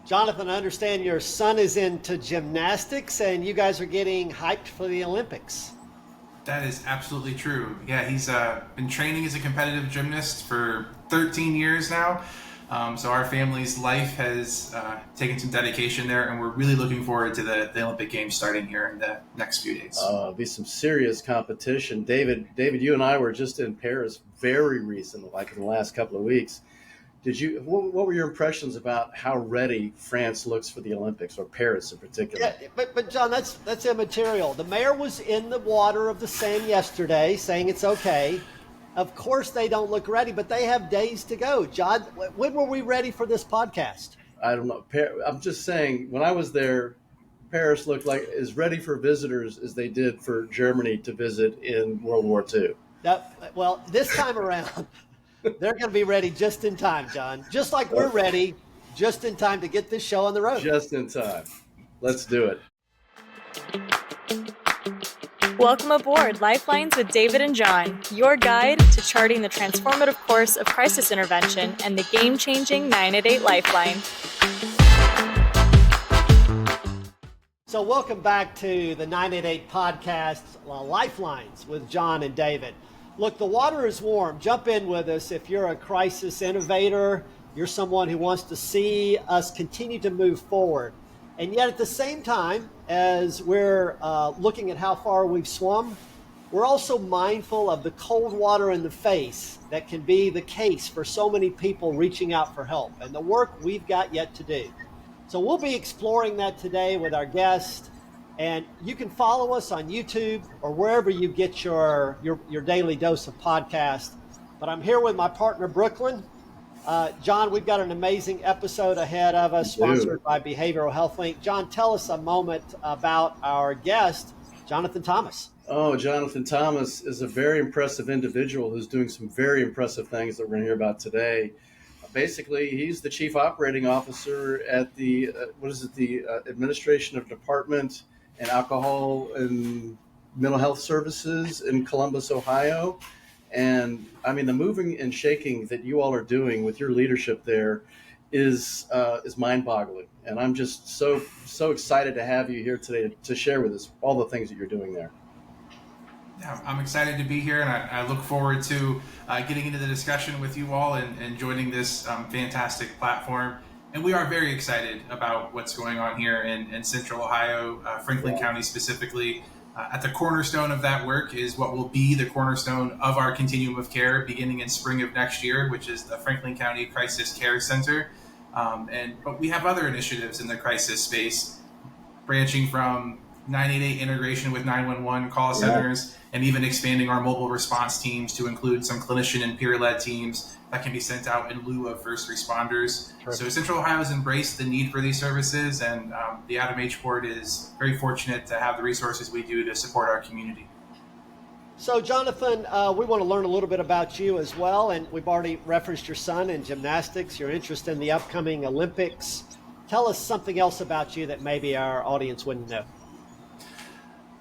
Jonathan, I understand your son is into gymnastics and you guys are getting hyped for the Olympics. That is absolutely true. Yeah, he's been training as a competitive gymnast for 13 years now. So our family's life has taken some dedication there, and we're really looking forward to the Olympic Games starting here in the next few days. It'll be some serious competition. David, you and I were just in Paris very recently, like in the last couple of weeks. What were your impressions about how ready France looks for the Olympics, or Paris in particular? Yeah, but John, that's immaterial. The mayor was in the water of the Seine yesterday saying it's okay. Of course they don't look ready, but they have days to go. John, when were we ready for this podcast? I don't know. I'm just saying, when I was there, Paris looked like as ready for visitors as they did for Germany to visit in World War II. Well, this time around, they're going to be ready just in time, John. Just like we're ready just in time to get this show on the road. Just in time. Let's do it. Welcome aboard Lifelines with David and John, your guide to charting the transformative course of crisis intervention and the game-changing 988 Lifeline. So welcome back to the 988 podcast, Lifelines with John and David. Look, the water is warm. Jump in with us if you're a crisis innovator, you're someone who wants to see us continue to move forward. And yet at the same time, as we're looking at how far we've swum, we're also mindful of the cold water in the face that can be the case for so many people reaching out for help and the work we've got yet to do. So we'll be exploring that today with our guest. And you can follow us on YouTube or wherever you get your daily dose of podcast. But I'm here with my partner, Brooklyn. John, we've got an amazing episode ahead of us, sponsored by Behavioral Health Link. John, tell us a moment about our guest, Jonathan Thomas. Oh, Jonathan Thomas is a very impressive individual who's doing some very impressive things that we're going to hear about today. Basically, he's the chief operating officer at the, Administration of Department and Alcohol and Mental Health Services in Columbus, Ohio. And I mean, the moving and shaking that you all are doing with your leadership there is mind-boggling. And I'm just so excited to have you here today to share with us all the things that you're doing there. Yeah, I'm excited to be here, and I look forward to getting into the discussion with you all and joining this fantastic platform. And we are very excited about what's going on here in Central Ohio, Franklin County specifically. At the cornerstone of that work is what will be the cornerstone of our continuum of care beginning in spring of next year, which is the Franklin County Crisis Care Center. But we have other initiatives in the crisis space, branching from 988 integration with 911 call centers, and even expanding our mobile response teams to include some clinician and peer-led teams that can be sent out in lieu of first responders. Perfect. So Central Ohio has embraced the need for these services, and the ADAMH board is very fortunate to have the resources we do to support our community. So Jonathan, we want to learn a little bit about you as well, and we've already referenced your son in gymnastics, your interest in the upcoming Olympics. Tell us something else about you that maybe our audience wouldn't know.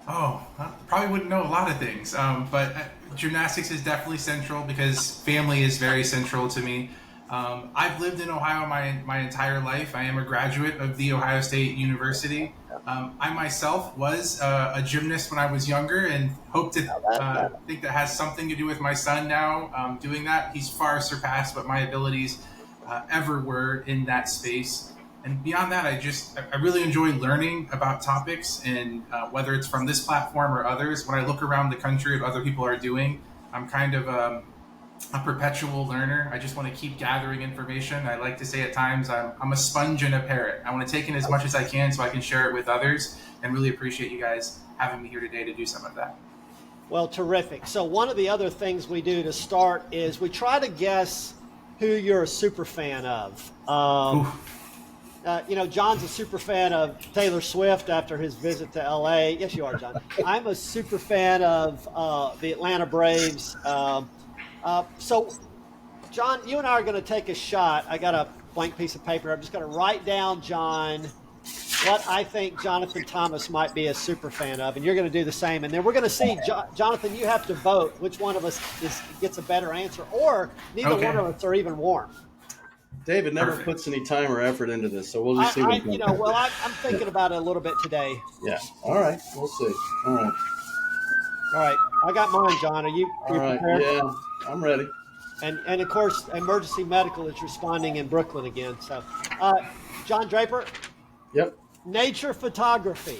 Oh, I probably wouldn't know a lot of things, but gymnastics is definitely central because family is very central to me. I've lived in Ohio my entire life. I am a graduate of The Ohio State University. I myself was a gymnast when I was younger and hope to think that has something to do with my son now doing that. He's far surpassed what my abilities ever were in that space. And beyond that, I really enjoy learning about topics, and whether it's from this platform or others. When I look around the country at what other people are doing, I'm kind of a perpetual learner. I just want to keep gathering information. I like to say at times I'm a sponge and a parrot. I want to take in as much as I can so I can share it with others, and really appreciate you guys having me here today to do some of that. Well, terrific. So one of the other things we do to start is we try to guess who you're a super fan of. John's a super fan of Taylor Swift after his visit to LA. Yes, you are, John. I'm a super fan of the Atlanta Braves. So, John, you and I are going to take a shot. I got a blank piece of paper. I'm just going to write down, John, what I think Jonathan Thomas might be a super fan of, and you're going to do the same. And then we're going to see, Jonathan, you have to vote which one of us gets a better answer, or neither one of us are even warm. David never Perfect. puts any time or effort into this, so we'll just see what comes. I'm thinking about it a little bit today. Yeah. All right. We'll see. All right. All right, I got mine, John. Are you All right. prepared? Yeah, I'm ready. And of course, emergency medical is responding in Brooklyn again. So, John Draper, Yep. nature photography,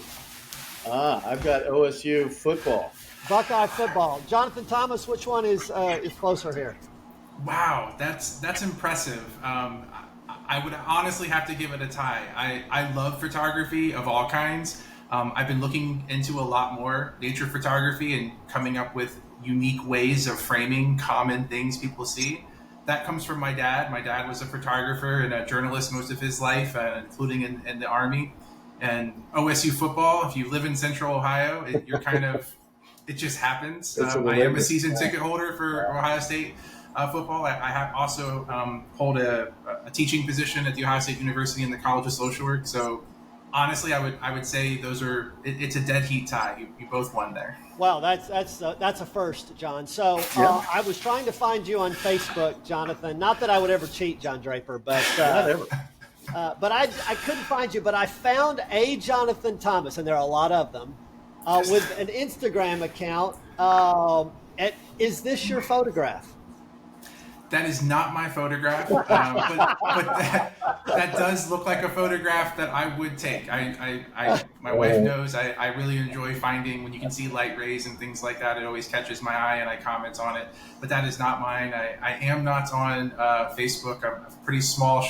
I've got OSU football. Buckeye football. Jonathan Thomas, which one is closer here? Wow, that's impressive. I would honestly have to give it a tie. I love photography of all kinds. I've been looking into a lot more nature photography and coming up with unique ways of framing common things people see. That comes from my dad. My dad was a photographer and a journalist most of his life, including in the Army. And OSU football, if you live in Central Ohio, it just happens. I am a season ticket holder for Ohio State football. I have also hold a teaching position at the Ohio State University in the College of Social Work. So honestly, I would say it's a dead heat tie. You both won there. Wow, that's a first, John. So I was trying to find you on Facebook, Jonathan. Not that I would ever cheat, John Draper, but Not ever. but I couldn't find you. But I found a Jonathan Thomas, and there are a lot of them, with an Instagram account. Is this your photograph? That is not my photograph, but that does look like a photograph that I would take. My wife knows I really enjoy finding when you can see light rays and things like that. It always catches my eye and I comment on it, but that is not mine. I am not on Facebook. I'm a pretty small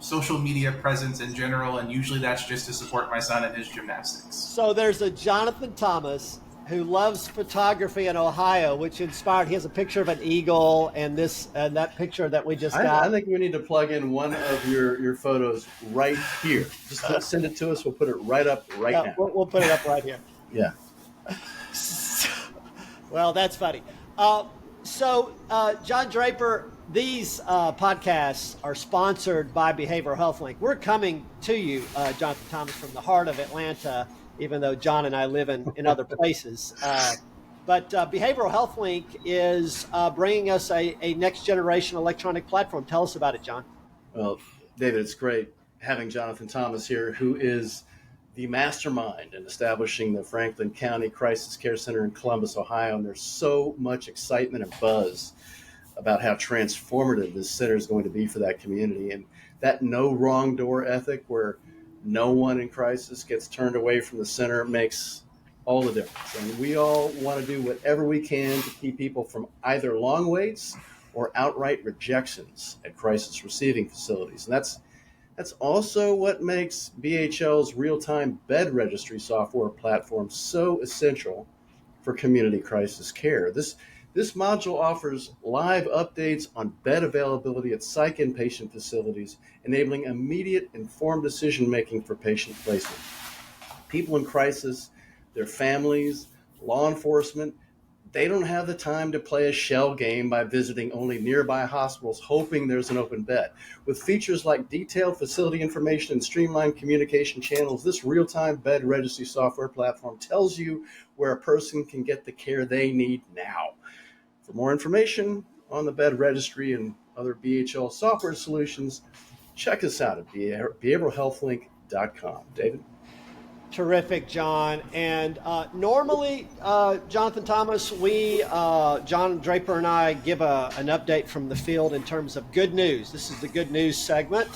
social media presence in general, and usually that's just to support my son in his gymnastics. So there's a Jonathan Thomas who loves photography in Ohio, which inspired. He has a picture of an eagle and that picture that we just got. I think we need to plug in one of your photos right here. Just send it to us. We'll put it right up now. We'll put it up right here. Yeah. Well, that's funny. So, John Draper, these podcasts are sponsored by Behavioral Health Link. We're coming to you, Jonathan Thomas, from the heart of Atlanta, even though John and I live in other places. But Behavioral Health Link is bringing us a next generation electronic platform. Tell us about it, John. Well, David, it's great having Jonathan Thomas here, who is the mastermind in establishing the Franklin County Crisis Care Center in Columbus, Ohio. And there's so much excitement and buzz about how transformative this center is going to be for that community. And that no wrong door ethic, where no one in crisis gets turned away from the center, makes all the difference. And we all want to do whatever we can to keep people from either long waits or outright rejections at crisis receiving facilities. And that's also what makes BHL's real-time bed registry software platform so essential for community crisis care. This module offers live updates on bed availability at psych inpatient facilities, enabling immediate informed decision-making for patient placement. People in crisis, their families, law enforcement, they don't have the time to play a shell game by visiting only nearby hospitals hoping there's an open bed. With features like detailed facility information and streamlined communication channels, this real-time bed registry software platform tells you where a person can get the care they need now. For more information on the bed registry and other BHL software solutions, check us out at behavioralhealthlink.com. David? Terrific, John. And normally, Jonathan Thomas, John Draper and I give an update from the field in terms of good news. This is the good news segment.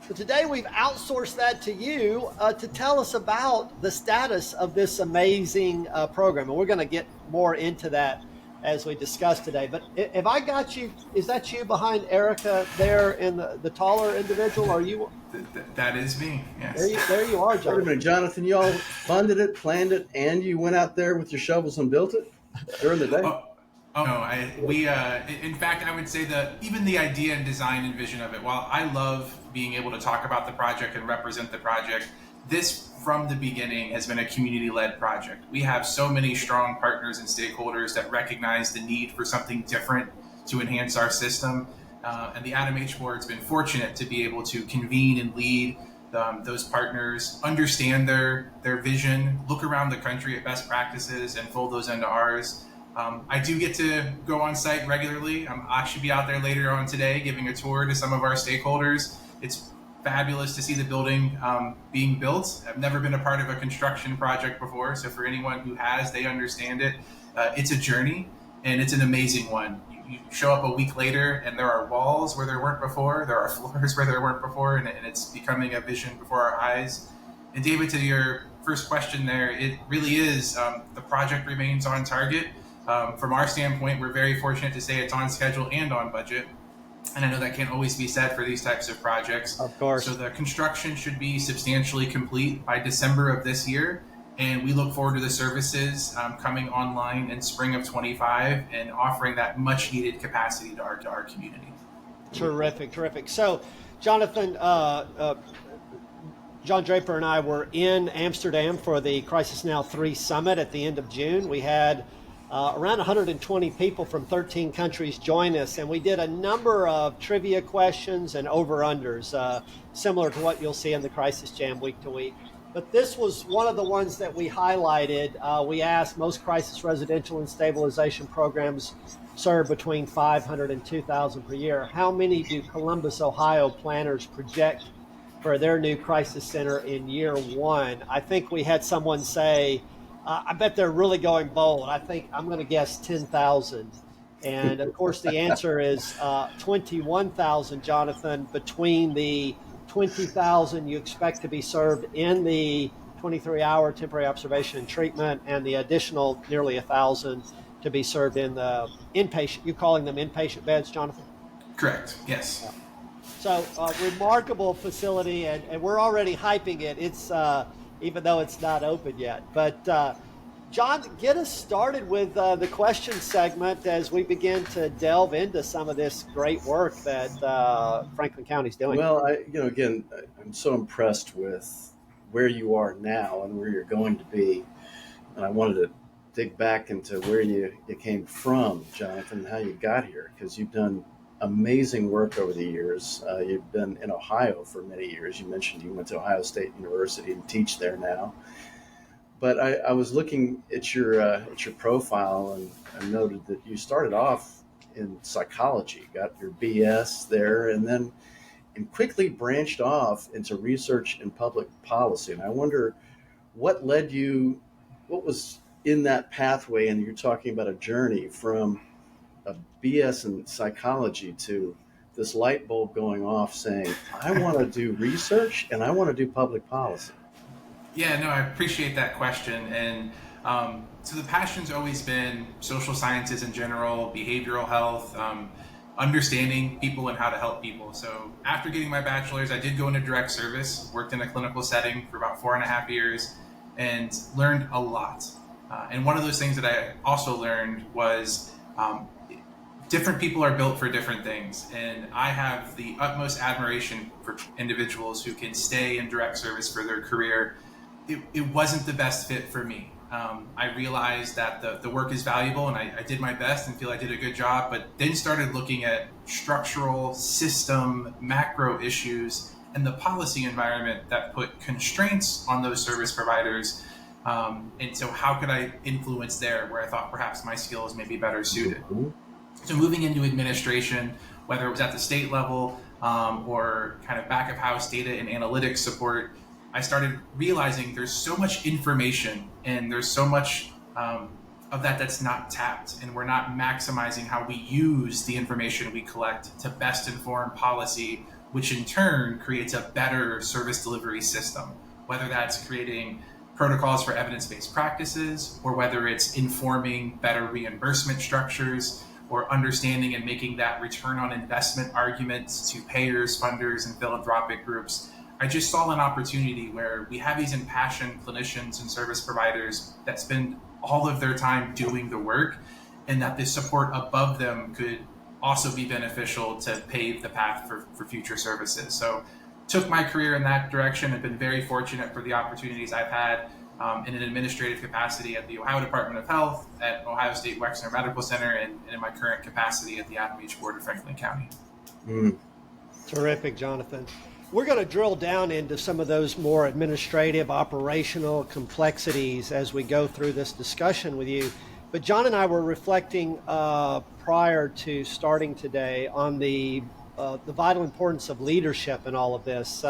But today we've outsourced that to you to tell us about the status of this amazing program. And we're going to get more into that as we discuss today. But if I got you, is that you behind Erica there in the taller individual? Are you? That is me, yes. There you are, Jonathan. Wait a minute, Jonathan, you all funded it, planned it, and you went out there with your shovels and built it during the day? Oh no, in fact, I would say that even the idea and design and vision of it, while I love being able to talk about the project and represent the project, this from the beginning has been a community-led project. We have so many strong partners and stakeholders that recognize the need for something different to enhance our system. And the ADAMH board's been fortunate to be able to convene and lead those partners, understand their vision, look around the country at best practices and fold those into ours. I do get to go on site regularly. I should be out there later on today giving a tour to some of our stakeholders. It's fabulous to see the building being built. I've never been a part of a construction project before, so for anyone who has, they understand it. It's a journey, and it's an amazing one. You show up a week later, and there are walls where there weren't before. There are floors where there weren't before, and it's becoming a vision before our eyes. And David, to your first question there, it really is, the project remains on target. From our standpoint, we're very fortunate to say it's on schedule and on budget. And I know that can't always be said for these types of projects. Of course. So the construction should be substantially complete by December of this year. And we look forward to the services coming online in spring of 25 and offering that much needed capacity to our community. Terrific, terrific. So, Jonathan, John Draper and I were in Amsterdam for the Crisis Now 3 Summit at the end of June. We had around 120 people from 13 countries join us, and we did a number of trivia questions and over-unders, similar to what you'll see in the Crisis Jam week to week. But this was one of the ones that we highlighted. We asked, most crisis residential and stabilization programs serve between 500 and 2,000 per year. How many do Columbus, Ohio planners project for their new crisis center in year one? I think we had someone say, I bet they're really going bold. I think I'm going to guess 10,000. And of course, the answer is 21,000, Jonathan, between the 20,000 you expect to be served in the 23-hour temporary observation and treatment, and the additional nearly 1,000 to be served in the inpatient. You calling them inpatient beds, Jonathan? Correct. Yes. So remarkable facility, and we're already hyping it. It's even though it's not open yet. But John, get us started with the question segment as we begin to delve into some of this great work that Franklin County's doing. Well, again, I'm so impressed with where you are now and where you're going to be. And I wanted to dig back into where you came from, Jonathan, and how you got here, because you've done amazing work over the years. You've been in Ohio for many years. You mentioned you went to Ohio State University and teach there now. But I was looking at your profile, and I noted that you started off in psychology, got your BS there, and quickly branched off into research and public policy. And I wonder what was in that pathway, and you're talking about a journey from a BS in psychology to this light bulb going off saying, I want to do research and I want to do public policy. Yeah, no, I appreciate that question. And so the passion's always been social sciences in general, behavioral health, understanding people and how to help people. So after getting my bachelor's, I did go into direct service, worked in a clinical setting for about 4.5 years, and learned a lot. And one of those things that I also learned was different people are built for different things. And I have the utmost admiration for individuals who can stay in direct service for their career. It wasn't the best fit for me. I realized that the work is valuable, and I did my best and feel I did a good job, but then started looking at structural, system, macro issues, and the policy environment that put constraints on those service providers. And so how could I influence there where I thought perhaps my skills may be better suited? So moving into administration, whether it was at the state level or kind of back of house data and analytics support, I started realizing there's so much information and there's so much of that's not tapped, and we're not maximizing how we use the information we collect to best inform policy, which in turn creates a better service delivery system, whether that's creating protocols for evidence-based practices, or whether it's informing better reimbursement structures, or understanding and making that return on investment arguments to payers, funders, and philanthropic groups. I just saw an opportunity where we have these impassioned clinicians and service providers that spend all of their time doing the work, and that the support above them could also be beneficial to pave the path for future services. So took my career in that direction and been very fortunate for the opportunities I've had in an administrative capacity at the Ohio Department of Health, at Ohio State Wexner Medical Center, and in my current capacity at the ADAMH Board of Franklin County. Terrific, Jonathan. We're going to drill down into some of those more administrative, operational complexities as we go through this discussion with you. But John and I were reflecting prior to starting today on the vital importance of leadership in all of this.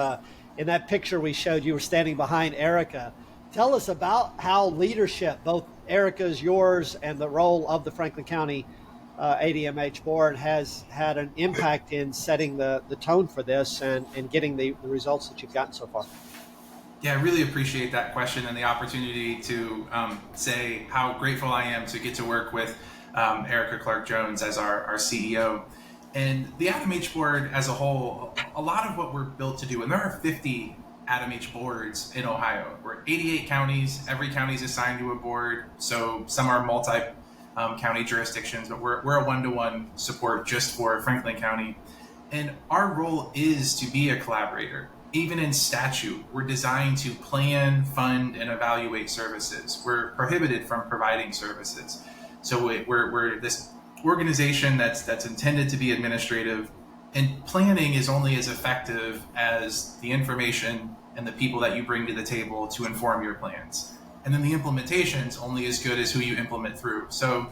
In that picture we showed, you were standing behind Erica. Tell us about how leadership, both Erica's, yours, and the role of the Franklin County ADMH board has had an impact in setting the tone for this and getting the results that you've gotten so far. Yeah, I really appreciate that question and the opportunity to say how grateful I am to get to work with Erica Clark-Jones as our CEO. And the ADAMH board as a whole, a lot of what we're built to do, and there are 50 ADAMH boards in Ohio. We're 88 counties, every county is assigned to a board, so some are multi-county jurisdictions, but we're a one-to-one support just for Franklin County. And our role is to be a collaborator. Even in statute, we're designed to plan, fund, and evaluate services. We're prohibited from providing services. So we're this organization that's intended to be administrative, and planning is only as effective as the information and the people that you bring to the table to inform your plans. And then the implementation's only as good as who you implement through. So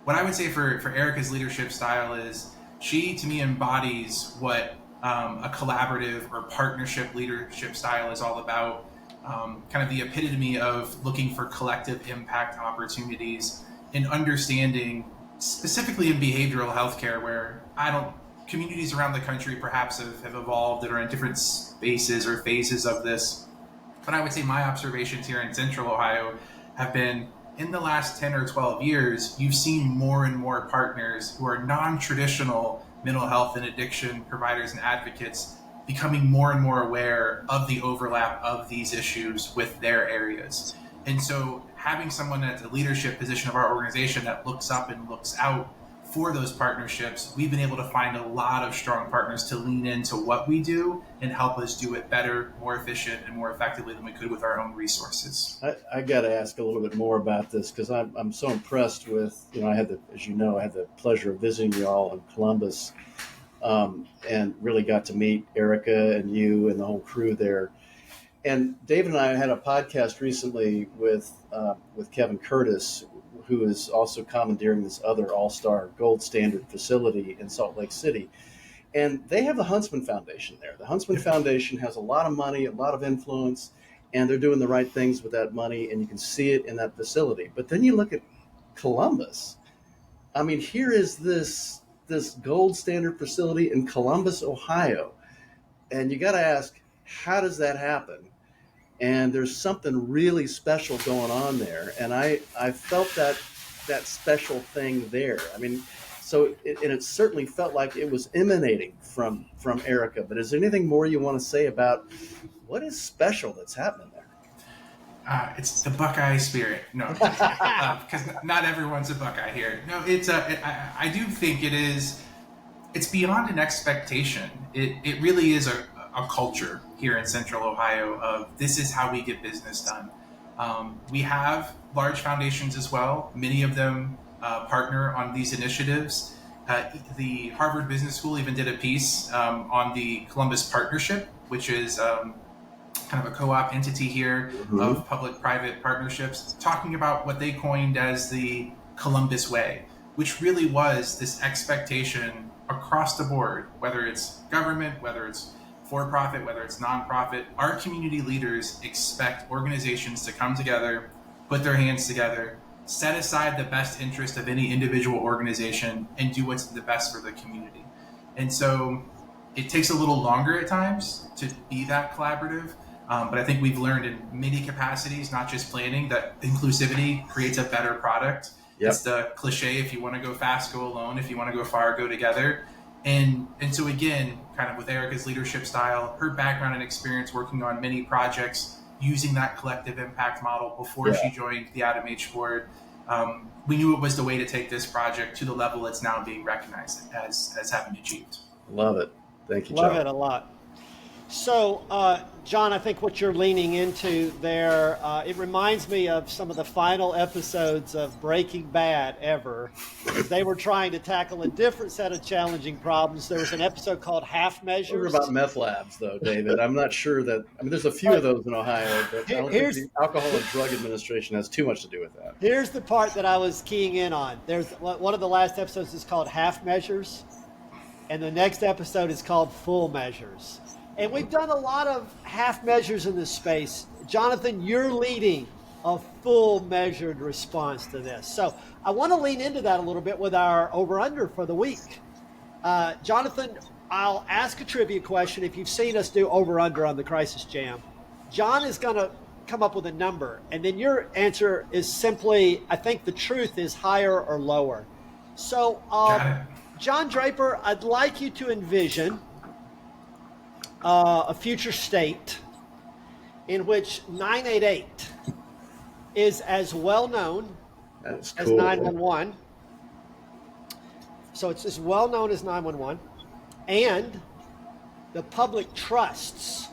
what I would say for Erica's leadership style is she, to me, embodies what a collaborative or partnership leadership style is all about, kind of the epitome of looking for collective impact opportunities and understanding, specifically in behavioral healthcare, where communities around the country perhaps have evolved and are in different spaces or phases of this. But I would say my observations here in Central Ohio have been, in the last 10 or 12 years, you've seen more and more partners who are non-traditional mental health and addiction providers and advocates becoming more and more aware of the overlap of these issues with their areas. And so having someone at the leadership position of our organization that looks up and looks out for those partnerships, we've been able to find a lot of strong partners to lean into what we do and help us do it better, more efficient, and more effectively than we could with our own resources. I got to ask a little bit more about this because I'm so impressed with, I had the pleasure of visiting you all in Columbus, and really got to meet Erica and you and the whole crew there. And David and I had a podcast recently with Kevin Curtis, who is also commandeering this other all-star gold standard facility in Salt Lake City. And they have the Huntsman Foundation there. The Huntsman Foundation has a lot of money, a lot of influence, and they're doing the right things with that money, and you can see it in that facility. But then you look at Columbus. I mean, here is this gold standard facility in Columbus, Ohio. And you got to ask, how does that happen? And there's something really special going on there. And I felt that special thing there. I mean, so it certainly felt like it was emanating from Erica. But is there anything more you want to say about what is special that's happening there? It's the Buckeye spirit. No, because not everyone's a Buckeye here. No, I do think it's beyond an expectation. It really is a culture here in Central Ohio of this is how we get business done. We have large foundations as well. Many of them partner on these initiatives. The Harvard Business School even did a piece on the Columbus Partnership, which is kind of a co-op entity here of public-private partnerships, talking about what they coined as the Columbus Way, which really was this expectation across the board, whether it's government, whether it's for-profit, whether it's nonprofit. Our community leaders expect organizations to come together, put their hands together, set aside the best interest of any individual organization, and do what's the best for the community. And so it takes a little longer at times to be that collaborative, but I think we've learned in many capacities, not just planning, that inclusivity creates a better product. Yep. It's the cliche, if you want to go fast, go alone. If you want to go far, go together. And so again, kind of with Erica's leadership style, her background and experience working on many projects, using that collective impact model before she joined the ADAMH board, we knew it was the way to take this project to the level it's now being recognized as having achieved. Love it. Thank you, John. Love it a lot. So, John, I think what you're leaning into there, it reminds me of some of the final episodes of Breaking Bad ever, as they were trying to tackle a different set of challenging problems. There was an episode called Half Those are Measures. about meth labs, though, David. I'm not sure that. I mean, there's a few of those in Ohio, but I don't think the Alcohol and Drug Administration has too much to do with that. Here's the part that I was keying in on. There's one of the last episodes is called Half Measures, and the next episode is called Full Measures. And we've done a lot of half measures in this space. Jonathan, you're leading a full measured response to this. So I want to lean into that a little bit with our over-under for the week. Jonathan, I'll ask a trivia question. If you've seen us do over-under on the Crisis Jam, John is going to come up with a number, and then your answer is simply, I think the truth is higher or lower. So, John Draper, I'd like you to envision a future state in which 988 is as well known as 911. So it's as well known as 911, and the public trusts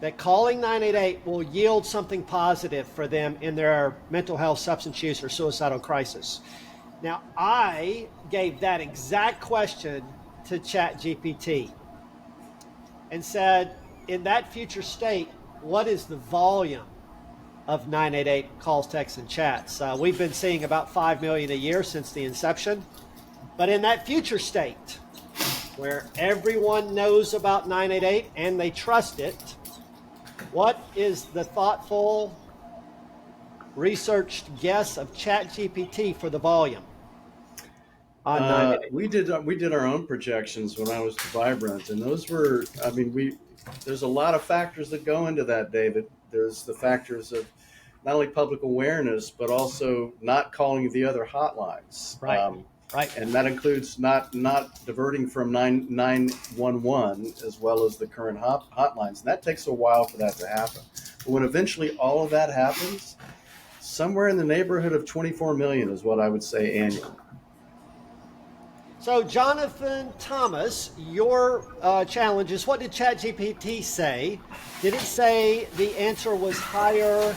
that calling 988 will yield something positive for them in their mental health, substance use, or suicidal crisis. Now, I gave that exact question to ChatGPT and said, in that future state, what is the volume of 988 calls, texts, and chats? We've been seeing about 5 million a year since the inception. But in that future state, where everyone knows about 988 and they trust it, what is the thoughtful, researched guess of ChatGPT for the volume? We did our own projections when I was to Vibrant, and those were, I mean, there's a lot of factors that go into that, David. There's the factors of not only public awareness, but also not calling the other hotlines. Right. And that includes not diverting from 911 as well as the current hotlines. And that takes a while for that to happen. But when eventually all of that happens, somewhere in the neighborhood of 24 million is what I would say annually. So, Jonathan Thomas, your challenge is, what did ChatGPT say? Did it say the answer was higher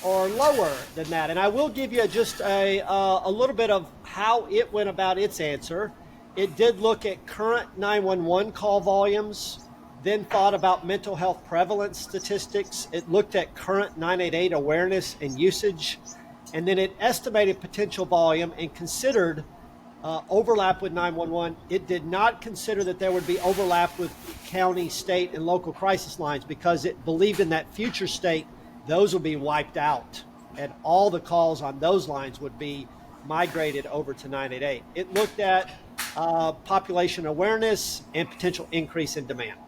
or lower than that? And I will give you just a little bit of how it went about its answer. It did look at current 911 call volumes, then thought about mental health prevalence statistics. It looked at current 988 awareness and usage, and then it estimated potential volume and considered overlap with 911. It did not consider that there would be overlap with county, state, and local crisis lines because it believed in that future state, those would be wiped out and all the calls on those lines would be migrated over to 988. It looked at population awareness and potential increase in demand.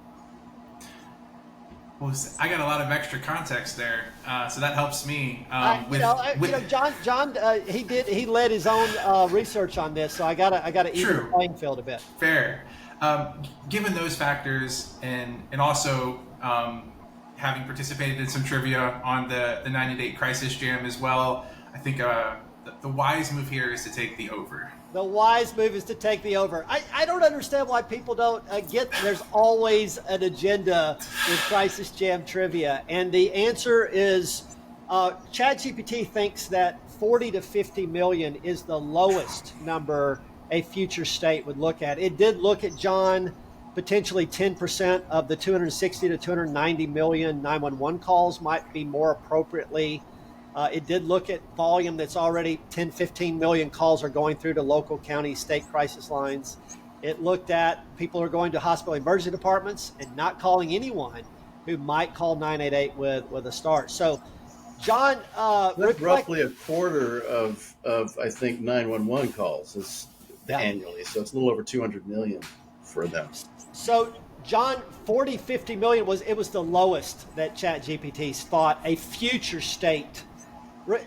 Well, I got a lot of extra context there, so that helps me. John, he led his own research on this, so I gotta even the playing field a bit. Fair. Given those factors, and also having participated in some trivia on the 988 Crisis Jam as well, I think the wise move here is to take the over. The wise move is to take the over. I don't understand why people don't get. There's always an agenda with Crisis Jam trivia, and the answer is ChatGPT thinks that 40 to 50 million is the lowest number a future state would look at. It did look at, John, potentially 10% of the 260 to 290 million 911 calls might be more appropriately. It did look at volume that's already 10, 15 million calls are going through to local, county, state crisis lines. It looked at people are going to hospital emergency departments and not calling anyone who might call 988 with a start. So, John, that's roughly a quarter of I think 911 calls is annually. So it's a little over 200 million for them. So, John, 40, 50 million was the lowest that ChatGPT thought a future state.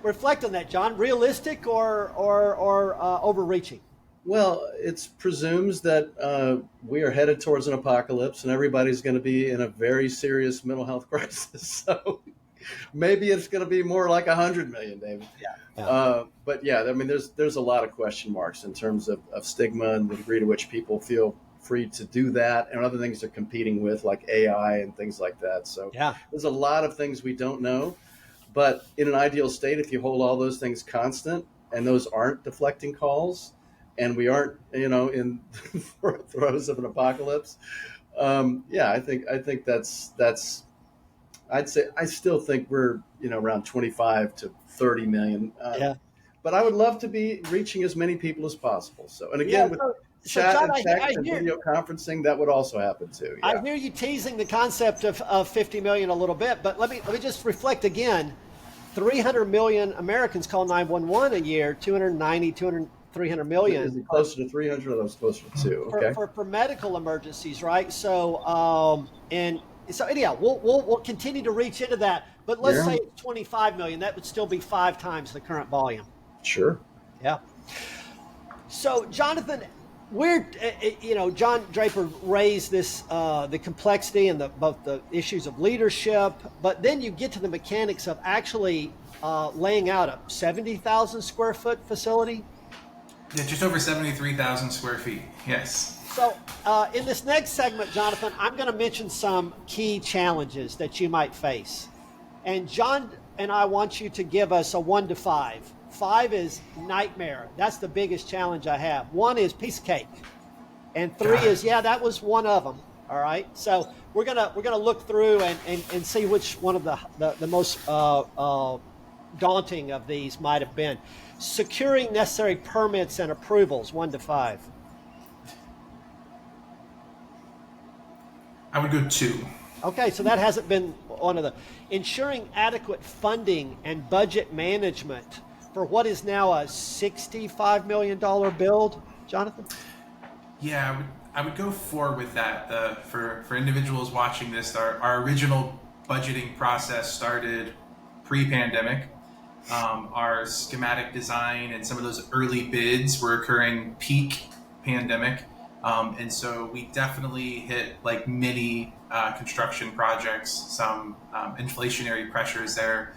Reflect on that, John. Realistic or overreaching? Well, it presumes that we are headed towards an apocalypse and everybody's going to be in a very serious mental health crisis. So maybe it's going to be more like 100 million, David. Yeah. But yeah, I mean, there's a lot of question marks in terms of stigma and the degree to which people feel free to do that, and other things they're competing with, like AI and things like that. So Yeah. there's a lot of things we don't know. But in an ideal state, if you hold all those things constant and those aren't deflecting calls, and we aren't, in the throes of an apocalypse, I think that's. I'd say I still think we're around 25 to 30 million. Yeah. But I would love to be reaching as many people as possible. So, and again, with chat John, and text and video conferencing, that would also happen too. Yeah. I hear you teasing the concept of 50 million a little bit, but let me just reflect again. 300 million Americans call 911 a year. 300 million. Is it closer to 300 or those closer to 2? Okay. For medical emergencies, right? So so anyhow, we'll continue to reach into that. But let's say it's 25 million. That would still be 5 times the current volume. Sure. Yeah. So, Jonathan, John Draper raised this, the complexity and both the issues of leadership, but then you get to the mechanics of actually laying out a 70,000 square foot facility. Yeah, just over 73,000 square feet. Yes. So, in this next segment, Jonathan, I'm going to mention some key challenges that you might face. And John and I want you to give us a 1 to 5. 5 is nightmare. That's the biggest challenge I have. 1 is piece of cake. And 3 is, that was one of them. All right. So we're gonna look through and see which one of the most daunting of these might have been. Securing necessary permits and approvals, 1 to 5. I would go 2. Okay, so that hasn't been one of the. Ensuring adequate funding and budget management for what is now a $65 million build, Jonathan? Yeah, I would go 4 with that. For individuals watching this, our original budgeting process started pre-pandemic. Our schematic design and some of those early bids were occurring peak pandemic. And so we definitely hit like many construction projects, some inflationary pressures there.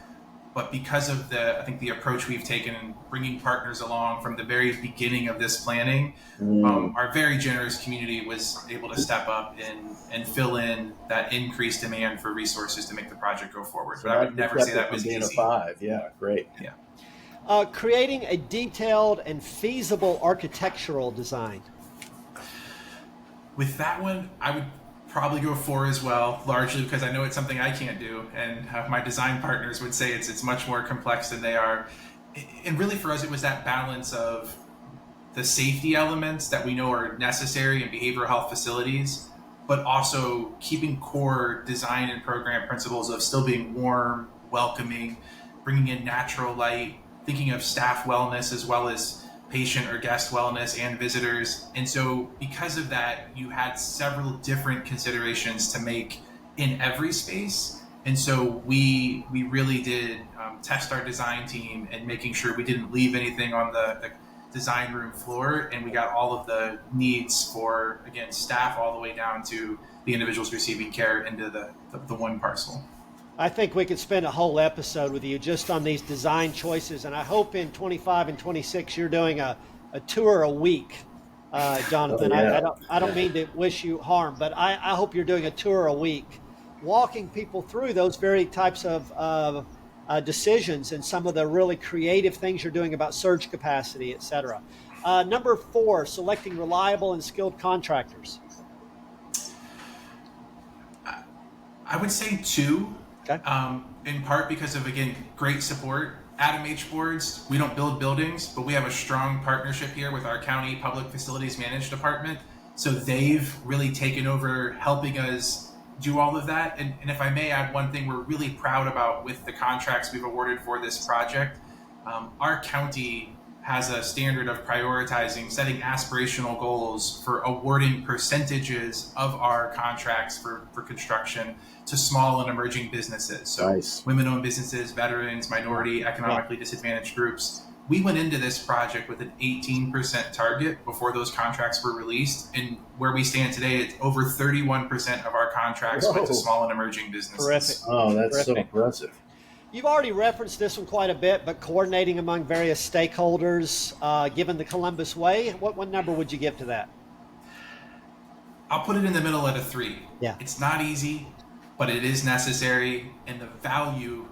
But because of the approach we've taken in bringing partners along from the very beginning of this planning, our very generous community was able to step up and fill in that increased demand for resources to make the project go forward. So but I would never say that was easy. A 5, yeah, great. Yeah. Creating a detailed and feasible architectural design. With that one, I would probably go 4 as well, largely because I know it's something I can't do, and my design partners would say it's much more complex than they are. And really for us, it was that balance of the safety elements that we know are necessary in behavioral health facilities, but also keeping core design and program principles of still being warm, welcoming, bringing in natural light, thinking of staff wellness as well as patient or guest wellness and visitors. And so because of that, you had several different considerations to make in every space. And so we really did test our design team and making sure we didn't leave anything on the design room floor. And we got all of the needs for, again, staff all the way down to the individuals receiving care into the one parcel. I think we could spend a whole episode with you just on these design choices, and I hope in 25 and 26 you're doing a tour a week, Jonathan. Oh, yeah. I don't mean to wish you harm, but I hope you're doing a tour a week, walking people through those very types of decisions and some of the really creative things you're doing about surge capacity, et cetera. Number 4, selecting reliable and skilled contractors. I would say 2. Okay. In part because of, again, great support. ADAMH boards, we don't build buildings, but we have a strong partnership here with our county public facilities management department. So they've really taken over helping us do all of that. And if I may add one thing we're really proud about with the contracts we've awarded for this project, our county has a standard of prioritizing, setting aspirational goals for awarding percentages of our contracts for construction to small and emerging businesses. So nice. Women-owned businesses, veterans, minority, economically disadvantaged groups. We went into this project with an 18% target before those contracts were released. And where we stand today, it's over 31% of our contracts went to small and emerging businesses. Terrific. Oh, that's Terrific. so impressive. You've already referenced this one quite a bit, but coordinating among various stakeholders, given the Columbus way, what number would you give to that? I'll put it in the middle at a 3. Yeah. It's not easy, but it is necessary, and the value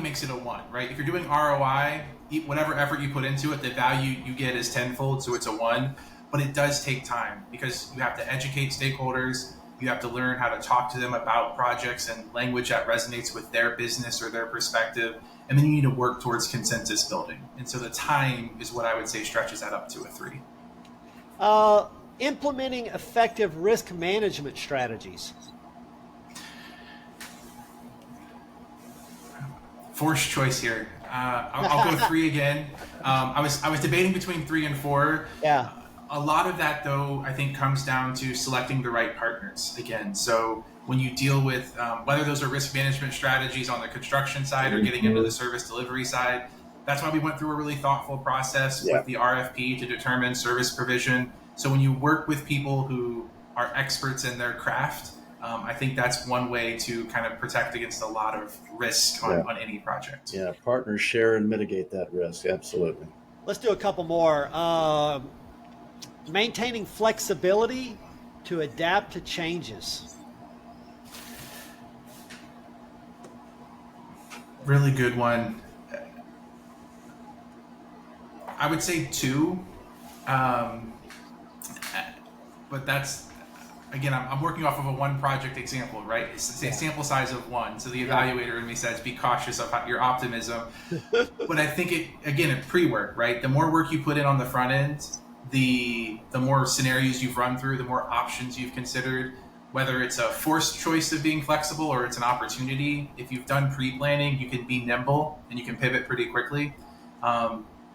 makes it a 1, right? If you're doing ROI, whatever effort you put into it, the value you get is tenfold, so it's a 1. But it does take time because you have to educate stakeholders. You have to learn how to talk to them about projects and language that resonates with their business or their perspective. And then you need to work towards consensus building. And so the time is what I would say stretches that up to a 3. Implementing effective risk management strategies. Forced choice here. I'll go 3 again. I was debating between 3 and 4. Yeah. A lot of that, though, I think comes down to selecting the right partners again. So when you deal with whether those are risk management strategies on the construction side or getting into the service delivery side, that's why we went through a really thoughtful process with the RFP to determine service provision. So when you work with people who are experts in their craft, I think that's one way to kind of protect against a lot of risk on any project. Yeah, partners share and mitigate that risk. Absolutely. Let's do a couple more. Maintaining flexibility to adapt to changes. Really good one. I would say 2. But that's, again, I'm working off of a 1 project example, right? It's a sample size of 1. So the evaluator in me says, be cautious of your optimism. But I think it pre-work, right? The more work you put in on the front end, the more scenarios you've run through, the more options you've considered, whether it's a forced choice of being flexible or it's an opportunity. If you've done pre-planning, you can be nimble and you can pivot pretty quickly.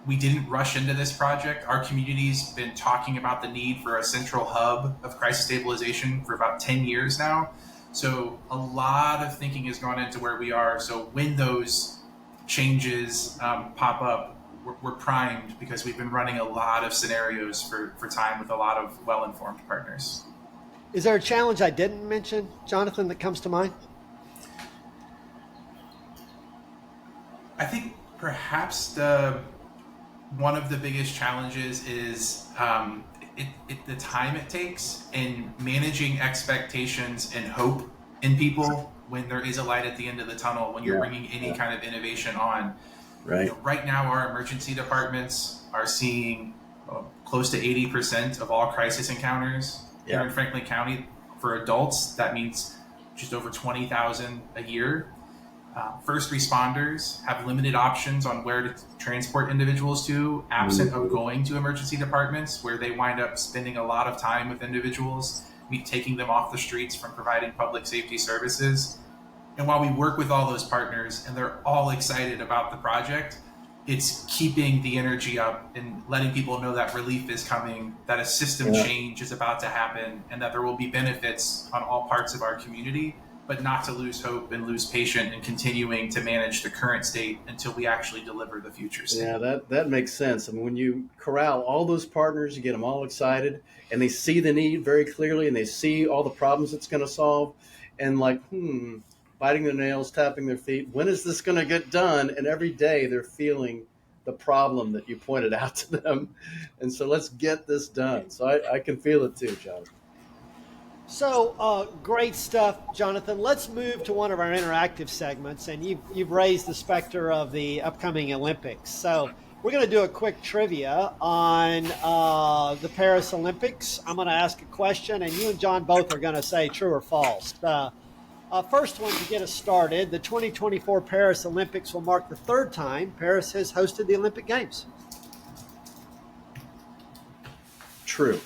We didn't rush into this project. Our community's been talking about the need for a central hub of crisis stabilization for about 10 years now. So a lot of thinking has gone into where we are. So when those changes pop up, we're primed because we've been running a lot of scenarios for time with a lot of well-informed partners. Is there a challenge I didn't mention, Jonathan, that comes to mind? I think perhaps one of the biggest challenges is the time it takes in managing expectations and hope in people when there is a light at the end of the tunnel, when you're bringing any kind of innovation on. Right. Right now, our emergency departments are seeing close to 80% of all crisis encounters here in Franklin County. For adults, that means just over 20,000 a year. First responders have limited options on where to transport individuals to, absent of going to emergency departments, where they wind up spending a lot of time with individuals, taking them off the streets from providing public safety services. And while we work with all those partners and they're all excited about the project, it's keeping the energy up and letting people know that relief is coming, that a system change is about to happen, and that there will be benefits on all parts of our community, but not to lose hope and lose patience and continuing to manage the current state until we actually deliver the future state. Yeah, that makes sense. I mean, when you corral all those partners, you get them all excited, and they see the need very clearly, and they see all the problems it's going to solve, and biting their nails, tapping their feet. When is this going to get done? And every day they're feeling the problem that you pointed out to them. And so let's get this done. So I can feel it too, Jonathan. So great stuff, Jonathan. Let's move to one of our interactive segments. And you've raised the specter of the upcoming Olympics. So we're going to do a quick trivia on the Paris Olympics. I'm going to ask a question, and you and John both are going to say true or false. First one to get us started, the 2024 Paris Olympics will mark the 3rd time Paris has hosted the Olympic Games. True.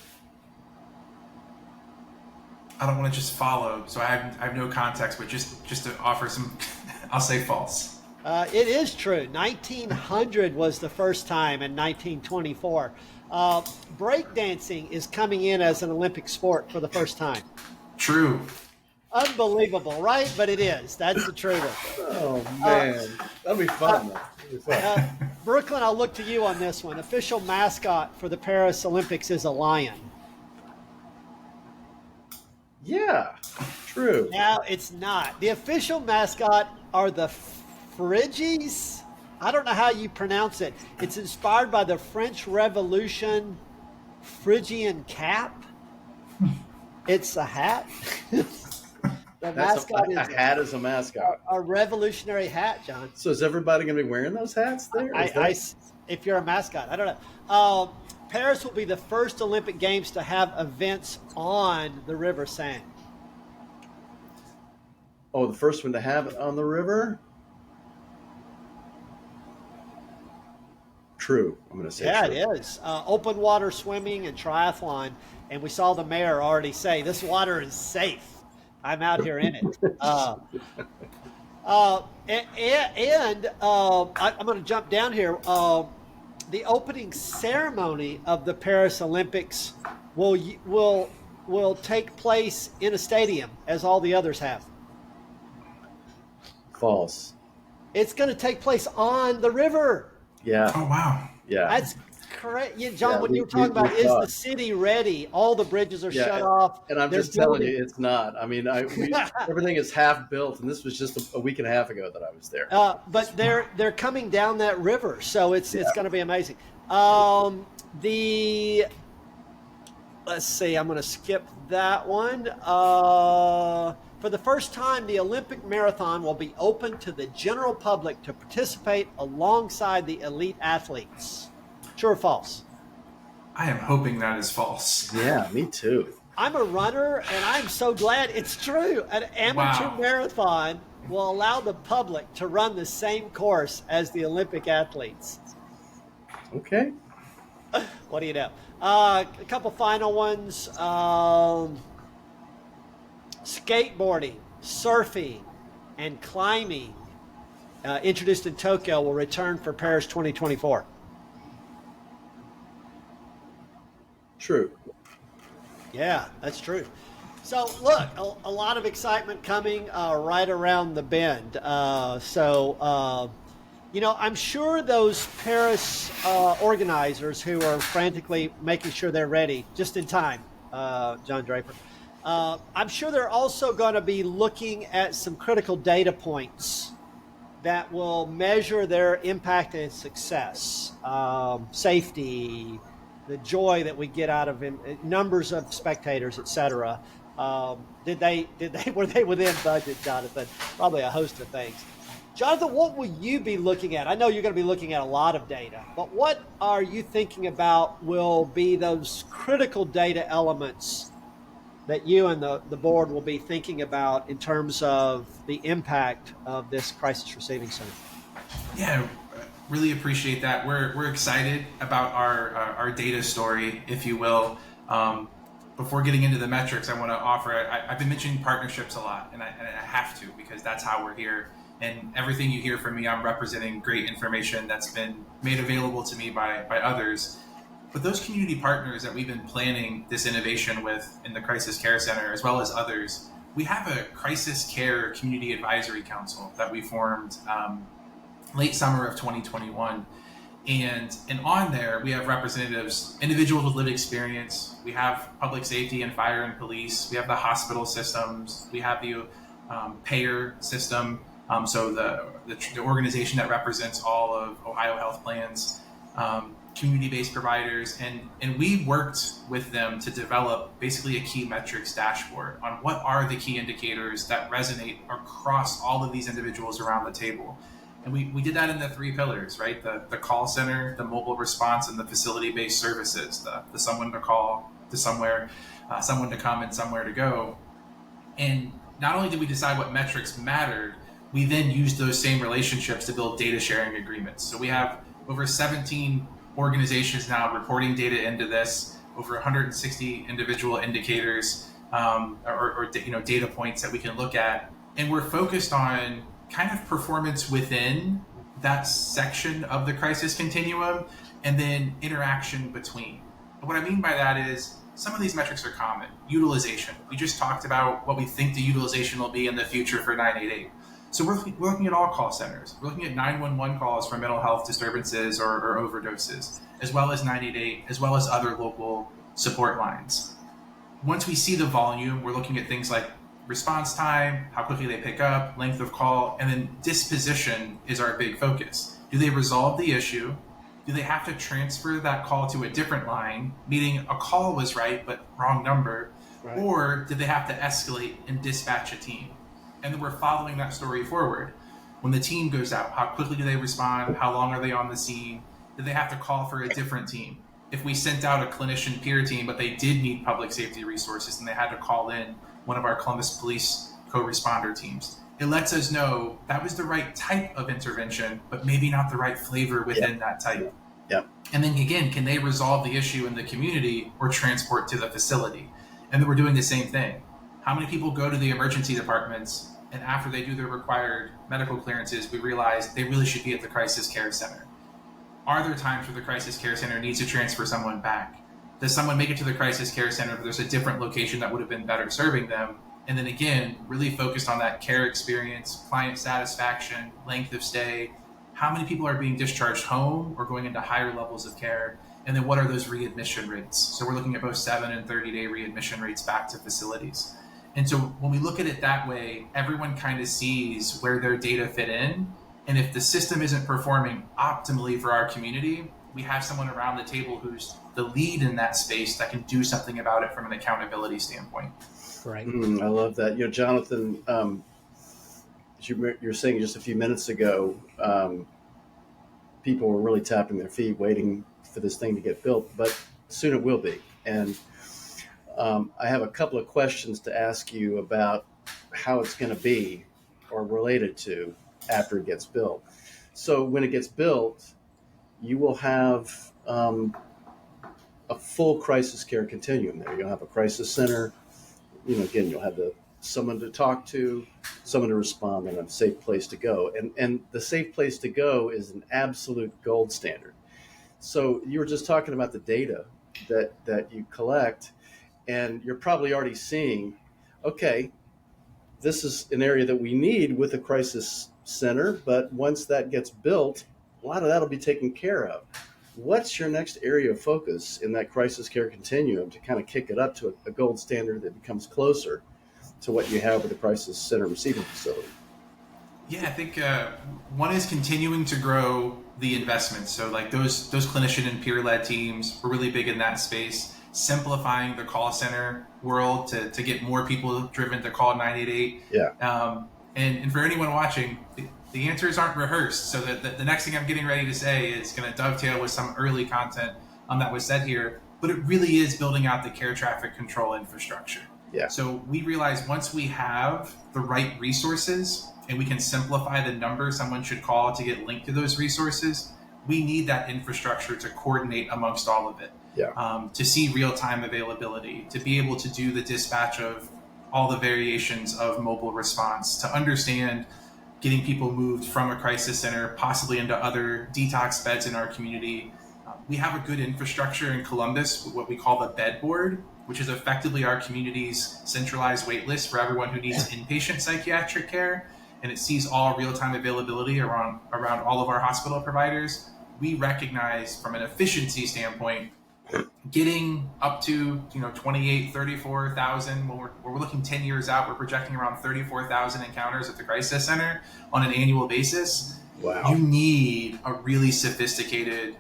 I don't want to just follow, so I have no context, but just to offer some, I'll say false. It is true. 1900 was the first time in 1924. Breakdancing is coming in as an Olympic sport for the first time. True. Unbelievable, right? But it is. That's the truth. Oh, man. That'll be fun, though. Brooklyn, I'll look to you on this one. Official mascot for the Paris Olympics is a lion. Yeah, true. Now, it's not. The official mascot are the Phrygies. I don't know how you pronounce it. It's inspired by the French Revolution Phrygian cap. It's a hat. The That's mascot a is hat is a mascot. a revolutionary hat, John. So is everybody going to be wearing those hats there? If you're a mascot, I don't know. Paris will be the first Olympic Games to have events on the River Seine. Oh, the first one to have it on the river? True. I'm going to say Yeah, true. it is. Open water swimming and triathlon. And we saw the mayor already say, this water is safe. I'm out here in it. I'm going to jump down here. The opening ceremony of the Paris Olympics will take place in a stadium, as all the others have. False. It's going to take place on the river. Yeah. Oh, wow. Yeah. That's correct. Yeah, John, Yeah, when you were we talking about, is thought. the city ready? All the bridges are Yeah, shut off. And I'm They're just telling building. you, it's not. I mean, everything is half built, and this was just a week and a half ago that I was there. But they're coming down that river, so it's going to be amazing. Let's see, I'm going to skip that one. For the first time, the Olympic marathon will be open to the general public to participate alongside the elite athletes. True or false? I am hoping that is false. Yeah, me too. I'm a runner, and I'm so glad it's true. An amateur marathon will allow the public to run the same course as the Olympic athletes. Okay. What do you know? A couple final ones. Skateboarding, surfing, and climbing, introduced in Tokyo, will return for Paris 2024. True. Yeah, that's true. So, look, a lot of excitement coming right around the bend. I'm sure those Paris organizers who are frantically making sure they're ready just in time, John Draper, I'm sure they're also going to be looking at some critical data points that will measure their impact and success, safety, the joy that we get out of numbers of spectators, etc. Were they within budget, Jonathan? Probably a host of things. Jonathan, what will you be looking at? I know you're going to be looking at a lot of data, but what are you thinking about will be those critical data elements that you and the board will be thinking about in terms of the impact of this crisis receiving center? Yeah, really appreciate that. We're excited about our data story, if you will. Before getting into the metrics, I want to offer, I've been mentioning partnerships a lot, and I have to, because that's how we're here. And everything you hear from me, I'm representing great information that's been made available to me by others. But those community partners that we've been planning this innovation with in the Crisis Care Center, as well as others, we have a Crisis Care Community Advisory Council that we formed late summer of 2021. And on there, we have representatives, individuals with lived experience. We have public safety and fire and police. We have the hospital systems. We have the payer system. So the organization that represents all of Ohio health plans, community-based providers, and we worked with them to develop basically a key metrics dashboard on what are the key indicators that resonate across all of these individuals around the table. And we did that in the three pillars, right? The call center, the mobile response, and the facility-based services, the someone to call to somewhere, someone to come and somewhere to go. And not only did we decide what metrics mattered, we then used those same relationships to build data sharing agreements. So we have over 17 organizations now reporting data into this, over 160 individual indicators or data points that we can look at. And we're focused on kind of performance within that section of the crisis continuum and then interaction between. And what I mean by that is some of these metrics are common. Utilization. We just talked about what we think the utilization will be in the future for 988. So we're looking at all call centers. We're looking at 911 calls for mental health disturbances or overdoses, as well as 988, as well as other local support lines. Once we see the volume, we're looking at things like response time, how quickly they pick up, length of call, and then disposition is our big focus. Do they resolve the issue? Do they have to transfer that call to a different line, meaning a call was right, but wrong number? Right. Or did they have to escalate and dispatch a team? And then we're following that story forward. When the team goes out, how quickly do they respond? How long are they on the scene? Did they have to call for a different team? If we sent out a clinician peer team, but they did need public safety resources and they had to call in one of our Columbus Police co-responder teams, it lets us know that was the right type of intervention, but maybe not the right flavor within that type. Yeah. And then again, can they resolve the issue in the community or transport to the facility? And then we're doing the same thing. How many people go to the emergency departments and after they do their required medical clearances, we realize they really should be at the crisis care center? Are there times where the crisis care center needs to transfer someone back? Does someone make it to the crisis care center, but there's a different location that would have been better serving them? And then again, really focused on that care experience, client satisfaction, length of stay. How many people are being discharged home or going into higher levels of care? And then what are those readmission rates? So we're looking at both 7 and 30-day readmission rates back to facilities. And so when we look at it that way, everyone kind of sees where their data fit in. And if the system isn't performing optimally for our community, we have someone around the table who's the lead in that space that can do something about it from an accountability standpoint. Right. I love that. Jonathan, as you were saying just a few minutes ago, people were really tapping their feet waiting for this thing to get built, but soon it will be. And I have a couple of questions to ask you about how it's going to be or related to after it gets built. So when it gets built, you will have a full crisis care continuum there. You'll have a crisis center. Again, you'll have someone to talk to, someone to respond, and a safe place to go. And the safe place to go is an absolute gold standard. So you were just talking about the data that you collect, and you're probably already seeing, okay, this is an area that we need with a crisis center, but once that gets built, a lot of that will be taken care of. What's your next area of focus in that crisis care continuum to kind of kick it up to a gold standard that becomes closer to what you have with the crisis center receiving facility? Yeah, I think one is continuing to grow the investments. So like those clinician and peer-led teams, we're really big in that space. Simplifying the call center world to get more people driven to call 988. Yeah. And for anyone watching, the answers aren't rehearsed. So the next thing I'm getting ready to say is going to dovetail with some early content that was said here. But it really is building out the care traffic control infrastructure. Yeah. So we realize once we have the right resources and we can simplify the number someone should call to get linked to those resources, we need that infrastructure to coordinate amongst all of it. Yeah. To see real-time availability, to be able to do the dispatch of all the variations of mobile response, to understand getting people moved from a crisis center, possibly into other detox beds in our community. We have a good infrastructure in Columbus, what we call the bed board, which is effectively our community's centralized wait list for everyone who needs inpatient psychiatric care. And it sees all real-time availability around all of our hospital providers. We recognize from an efficiency standpoint, getting up to 28, 34,000, when we're looking 10 years out, we're projecting around 34,000 encounters at the crisis center on an annual basis. Wow. You need a really sophisticated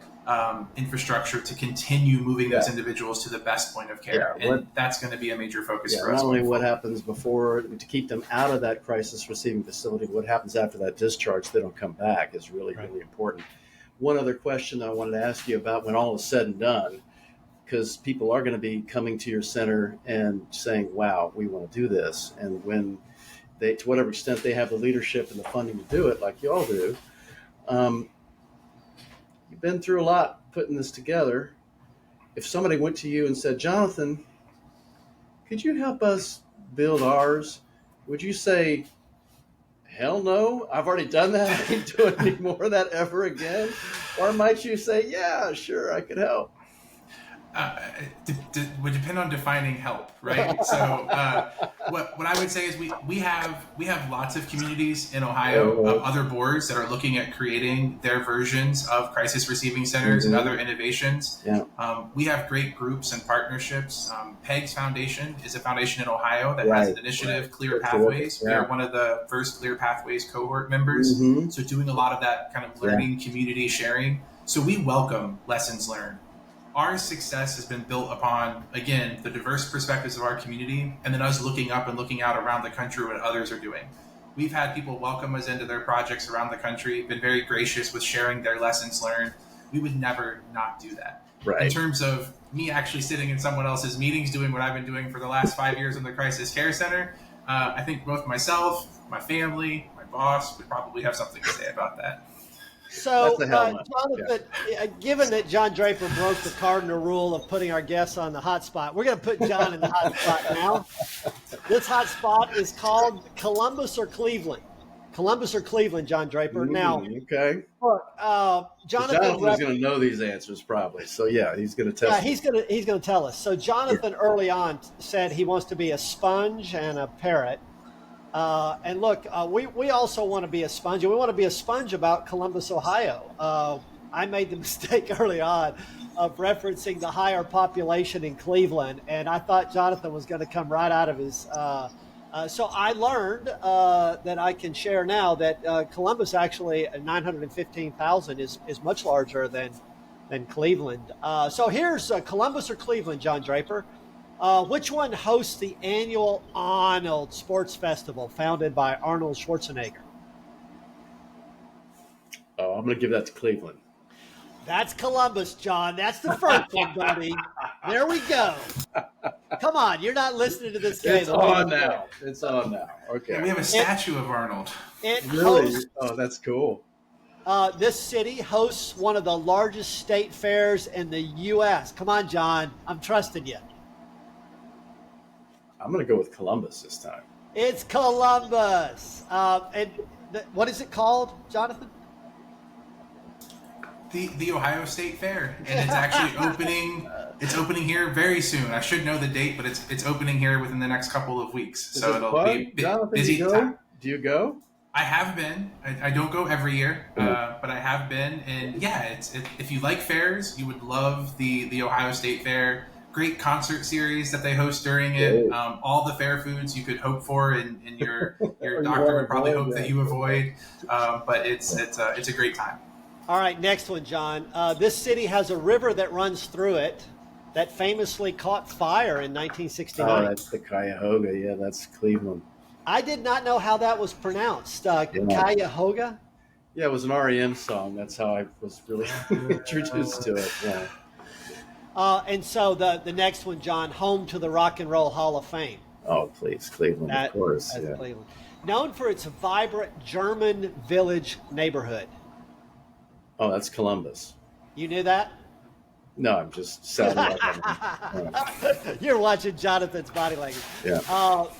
infrastructure to continue moving those individuals to the best point of care. And that's going to be a major focus for us. Not only what happens before to keep them out of that crisis receiving facility, what happens after that discharge, they don't come back is really, really important. One other question that I wanted to ask you about when all is said and done, because people are going to be coming to your center and saying, wow, we want to do this. And when they, to whatever extent they have the leadership and the funding to do it, like you all do, you've been through a lot putting this together. If somebody went to you and said, Jonathan, could you help us build ours? Would you say, hell no, I've already done that. I ain't doing any more of that ever again? Or might you say, yeah, sure, I could help? Would depend on defining help, right? So what I would say is we have lots of communities in Ohio, other boards that are looking at creating their versions of crisis receiving centers and other innovations. Yeah. We have great groups and partnerships. PEGS Foundation is a foundation in Ohio that has an initiative, Clear Pathways. We are one of the first Clear Pathways cohort members. So doing a lot of that kind of learning, community sharing. So we welcome lessons learned. our success has been built upon, again, the diverse perspectives of our community, and then us looking up and looking out around the country what others are doing. We've had people welcome us into their projects around the country, been very gracious with sharing their lessons learned. We would never not do that. Right. In terms of me actually sitting in someone else's meetings doing what I've been doing for the last 5 years in the Crisis Care Center, I think both myself, my family, my boss would probably have something to say about that. So, Jonathan, given that John Draper broke the cardinal rule of putting our guests on the hot spot, we're going to put John in the hot spot now. This hot spot is called Columbus or Cleveland. Columbus or Cleveland, John Draper. Now, okay. Look, Jonathan's going to know these answers probably. So yeah, he's going to tell. Yeah, he's going to tell us. So Jonathan early on said he wants to be a sponge and a parrot. And look, we also want to be a sponge, and we want to be a sponge about Columbus, Ohio. I made the mistake early on of referencing the higher population in Cleveland, and I thought Jonathan was going to come right out of his. So I learned that I can share now that Columbus actually 915,000 is much larger than Cleveland. So here's Columbus or Cleveland, John Draper. Which one hosts the annual Arnold Sports Festival founded by Arnold Schwarzenegger? Oh, I'm going to give that to Cleveland. That's Columbus, John. That's the first one, buddy. There we go. Come on, you're not listening to this game. It's on now. It's on now. Okay. Yeah, we have a statue of Arnold. It Really? hosts, Oh, that's cool. this city hosts one of the largest state fairs in the U.S. Come on, John. I'm trusting you. I'm going to go with Columbus this time. It's Columbus. What is it called, Jonathan? The Ohio State Fair, and it's actually opening. It's opening here very soon. I should know the date, but it's opening here within the next couple of weeks. So it'll be Jonathan, busy time. Do you go? I have been. I don't go every year, but I have been. And yeah, if you like fairs, you would love the Ohio State Fair. Great concert series that they host during it. All the fair foods you could hope for, and your doctor would probably hope that you avoid. But it's a great time. All right, next one, John. This city has a river that runs through it that famously caught fire in 1969. Oh, that's the Cuyahoga. Yeah, that's Cleveland. I did not know how that was pronounced. Cuyahoga? Yeah, it was an REM song. That's how I was really introduced to it. Yeah. And so the next one, John, home to the Rock and Roll Hall of Fame. Oh, please, Cleveland, of course. That's Yeah. Cleveland. Known for its vibrant German village neighborhood. Oh, that's Columbus. You knew that? No, I'm just sounding like You're watching Jonathan's body language. Yeah.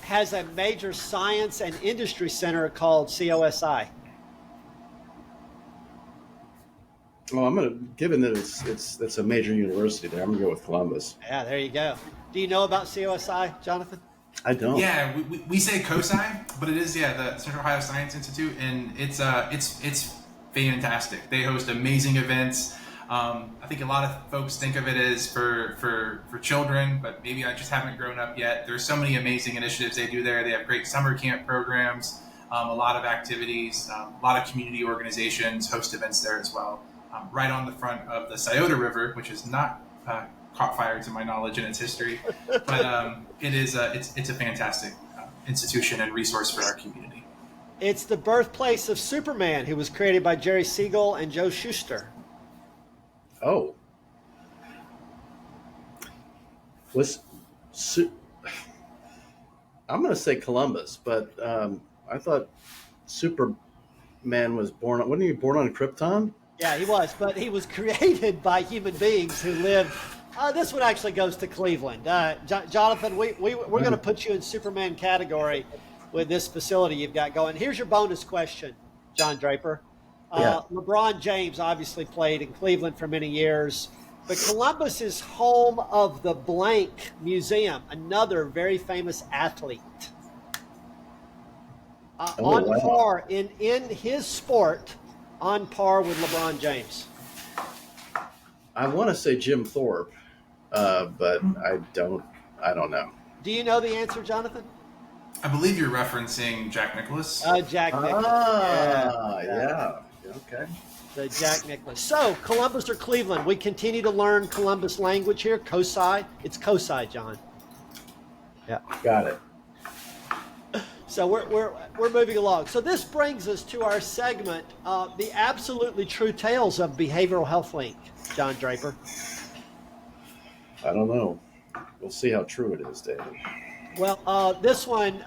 Has a major science and industry center called COSI. Well, I'm gonna, given that it's a major university there, I'm gonna go with Columbus. Yeah, there you go. Do you know about COSI, Jonathan? I don't. Yeah, we say COSI, but it is the Central Ohio Science Institute, and it's fantastic. They host amazing events. I think a lot of folks think of it as for children, but maybe I just haven't grown up yet. There's so many amazing initiatives they do there. They have great summer camp programs, a lot of activities, a lot of community organizations host events there as well. Right on the front of the Scioto River, which is not caught fire to my knowledge in its history, but it's a fantastic institution and resource for our community. It's the birthplace of Superman, who was created by Jerry Siegel and Joe Shuster. Oh. I'm going to say Columbus, but I thought Superman was born. Wasn't he born on Krypton? Yeah, he was, but he was created by human beings who lived. This one actually goes to Cleveland. Jonathan, we're going to put you in Superman category with this facility you've got going. Here's your bonus question, John Draper. LeBron James obviously played in Cleveland for many years, but Columbus is home of the Blank Museum, another very famous athlete. Par in his sport, on par with LeBron James. I want to say Jim Thorpe, but I don't know. Do you know the answer, Jonathan? I believe you're referencing Jack Nicklaus. Jack Nicklaus. Yeah. Okay. the Jack Nicklaus. So, Columbus or Cleveland? We continue to learn Columbus language here. COSI. It's COSI, John. Yeah. Got it. So we're moving along. So this brings us to our segment, the absolutely true tales of Behavioral Health Link, John Draper. I don't know. We'll see how true it is, David. Well, this one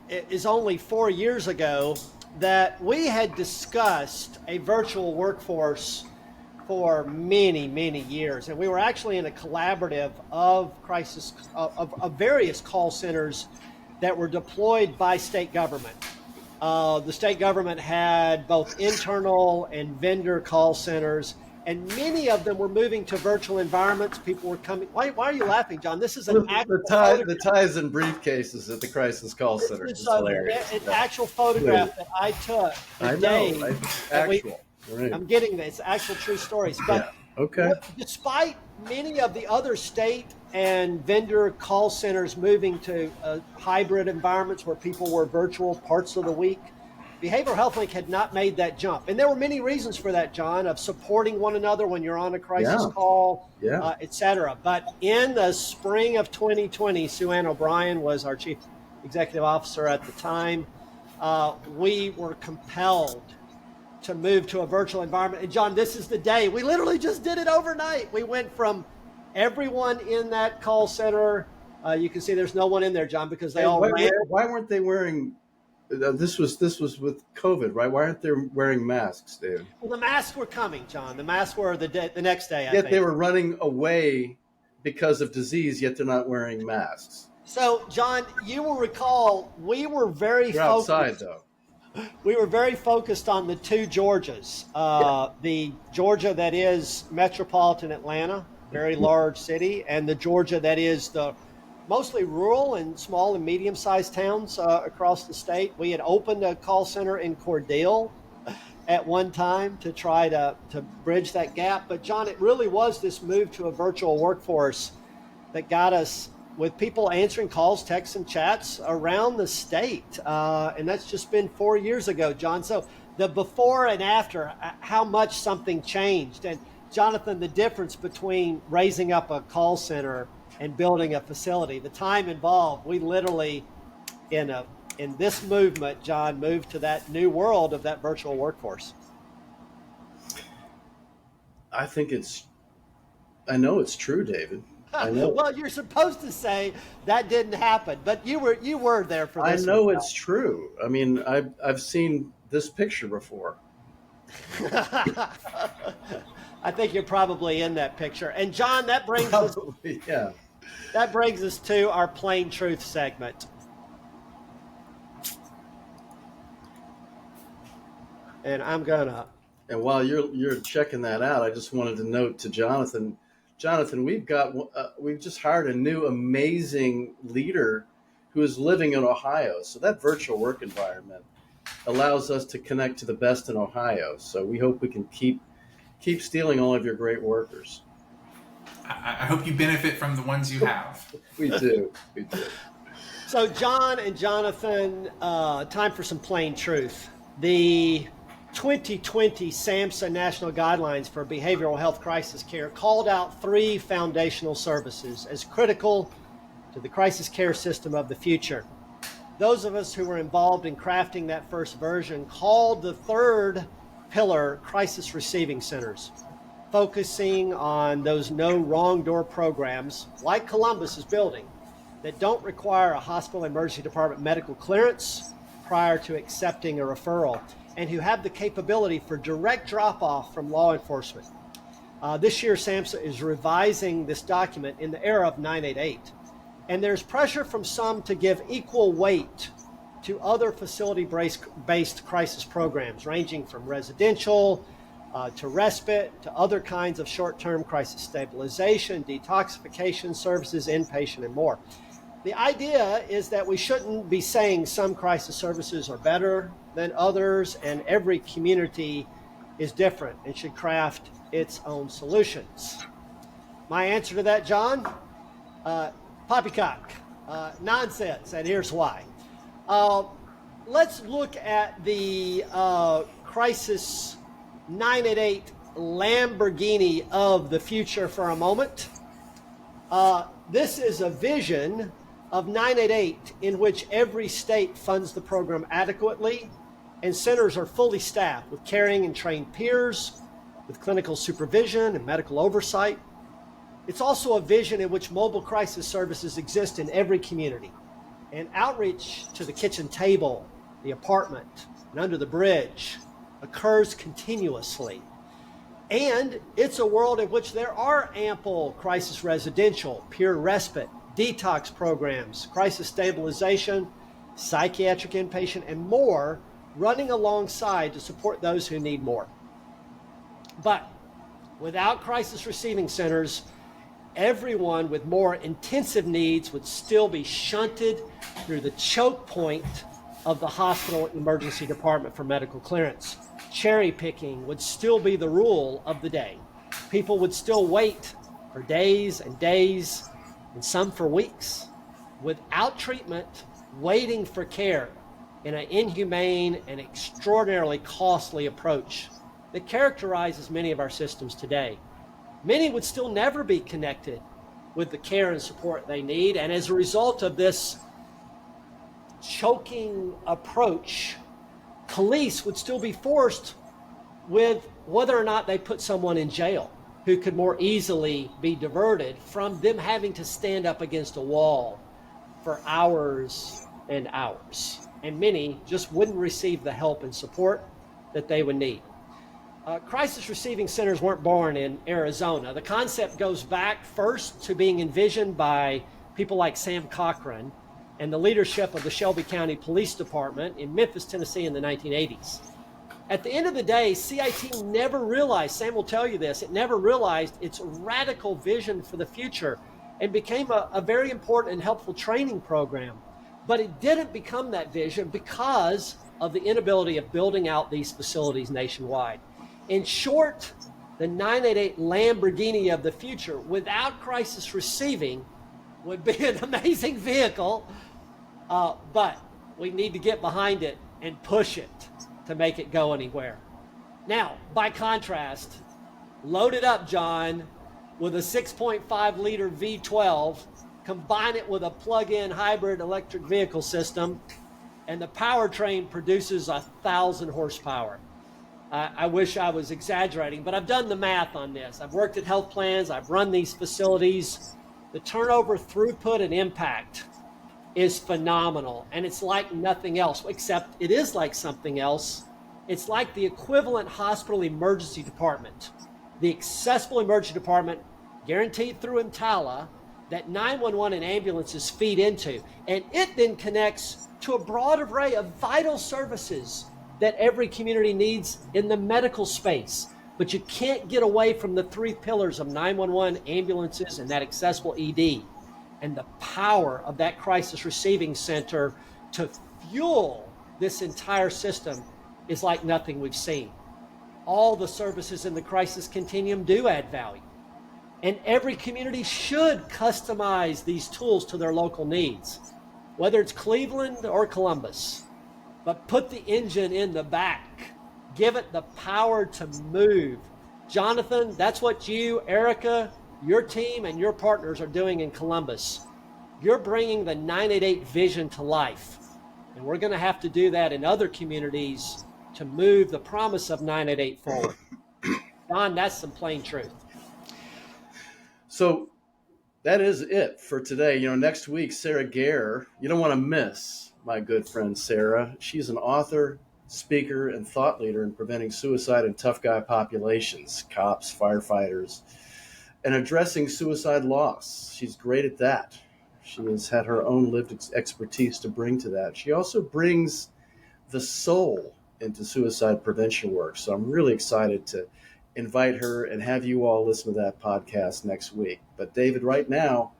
is only 4 years ago that we had discussed a virtual workforce for many, many years. And we were actually in a collaborative of various call centers that were deployed by state government. The state government had both internal and vendor call centers, and many of them were moving to virtual environments. People were coming. Why are you laughing, John? This is an actual the ties and briefcases at the crisis call center. This is hilarious. an actual photograph that I took the day. Actual. Right. I'm getting this actual true stories. But okay. Despite many of the other state and vendor call centers moving to hybrid environments where people were virtual parts of the week, Behavioral Health Link had not made that jump. And there were many reasons for that, John, of supporting one another when you're on a crisis call, et cetera. But in the spring of 2020, Sue Ann O'Brien was our chief executive officer at the time. We were compelled to move to a virtual environment. And John, this is the day. We literally just did it overnight. We went from everyone in that call center. You can see there's no one in there, John, because they all ran. Why weren't they wearing? This was with COVID, right? Why aren't they wearing masks, David? Well, the masks were coming, John. The masks were the next day. I Yet think they were running away because of disease. Yet they're not wearing masks. So, John, you will recall we were very They're focused. outside, though. We were very focused on the two Georgias. The Georgia that is metropolitan Atlanta, very large city, and the Georgia that is the mostly rural and small and medium-sized towns across the state. We had opened a call center in Cordele at one time to try to bridge that gap. But, John, it really was this move to a virtual workforce that got us with people answering calls, texts, and chats around the state. And that's just been 4 years ago, John. So the before and after, how much something changed. And, Jonathan, the difference between raising up a call center and building a facility, the time involved, we literally, in this movement, John, moved to that new world of that virtual workforce. I know it's true, David. I know. Well, you're supposed to say that didn't happen, but you were there for this. I know it's true. I mean, I've seen this picture before. I think you're probably in that picture. And John, that brings us to our Plain Truth segment. And I'm gonna. And while you're checking that out, I just wanted to note to Jonathan, we've just hired a new amazing leader who is living in Ohio. So that virtual work environment allows us to connect to the best in Ohio. So we hope we can keep stealing all of your great workers. I hope you benefit from the ones you have. We do. So John and Jonathan, time for some plain truth. The 2020 SAMHSA National Guidelines for Behavioral Health Crisis Care called out 3 foundational services as critical to the crisis care system of the future. Those of us who were involved in crafting that first version called the third pillar crisis receiving centers, focusing on those no wrong door programs like Columbus is building that don't require a hospital emergency department medical clearance prior to accepting a referral, and who have the capability for direct drop-off from law enforcement. This year, SAMHSA is revising this document in the era of 988. And there's pressure from some to give equal weight to other facility-based crisis programs, ranging from residential to respite to other kinds of short-term crisis stabilization, detoxification services, inpatient, and more. The idea is that we shouldn't be saying some crisis services are better than others, and every community is different and should craft its own solutions. My answer to that, John? Poppycock. Nonsense, and here's why. Let's look at the crisis 988 Lamborghini of the future for a moment. This is a vision of 988 in which every state funds the program adequately, and centers are fully staffed with caring and trained peers, with clinical supervision and medical oversight. It's also a vision in which mobile crisis services exist in every community, and outreach to the kitchen table, the apartment, and under the bridge occurs continuously. And it's a world in which there are ample crisis residential, peer respite, detox programs, crisis stabilization, psychiatric inpatient, and more running alongside to support those who need more. But without crisis receiving centers, everyone with more intensive needs would still be shunted through the choke point of the hospital emergency department for medical clearance. Cherry picking would still be the rule of the day. People would still wait for days and days, and some for weeks, without treatment, waiting for care in an inhumane and extraordinarily costly approach that characterizes many of our systems today. Many would still never be connected with the care and support they need, and as a result of this choking approach, police would still be forced with whether or not they put someone in jail who could more easily be diverted from them having to stand up against a wall for hours and hours. And many just wouldn't receive the help and support that they would need. Crisis receiving centers weren't born in Arizona. The concept goes back first to being envisioned by people like Sam Cochran and the leadership of the Shelby County Police Department in Memphis, Tennessee in the 1980s. At the end of the day, CIT never realized, Sam will tell you this, it never realized its radical vision for the future and became a very important and helpful training program. But it didn't become that vision because of the inability of building out these facilities nationwide. In short, the 988 Lamborghini of the future without crisis receiving would be an amazing vehicle, but we need to get behind it and push it to make it go anywhere. Now, by contrast, load it up, John, with a 6.5 liter V12, combine it with a plug-in hybrid electric vehicle system, and the powertrain produces 1,000 horsepower. I wish I was exaggerating, but I've done the math on this. I've worked at health plans, I've run these facilities. The turnover, throughput, and impact is phenomenal, and it's like nothing else, except it is like something else. It's like the equivalent hospital emergency department, the accessible emergency department guaranteed through EMTALA that 911 and ambulances feed into, and it then connects to a broad array of vital services that every community needs in the medical space. But you can't get away from the three pillars of 911, ambulances, and that accessible ED. And the power of that crisis receiving center to fuel this entire system is like nothing we've seen. All the services in the crisis continuum do add value. And every community should customize these tools to their local needs, whether it's Cleveland or Columbus. But put the engine in the back. Give it the power to move. Jonathan, that's what you, Erica, your team, and your partners are doing in Columbus. You're bringing the 988 vision to life. And we're going to have to do that in other communities to move the promise of 988 forward. Don, that's some plain truth. So that is it for today. Next week, Sarah Gare, you don't want to miss my good friend Sarah. She's an author, speaker, and thought leader in preventing suicide in tough guy populations, cops, firefighters, and addressing suicide loss. She's great at that. She has had her own lived expertise to bring to that. She also brings the soul into suicide prevention work. So I'm really excited to invite her and have you all listen to that podcast next week. But David, right now,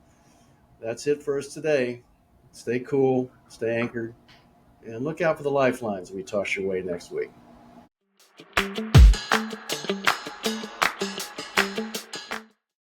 that's it for us today. Stay cool, stay anchored, and look out for the lifelines when we toss your way next week.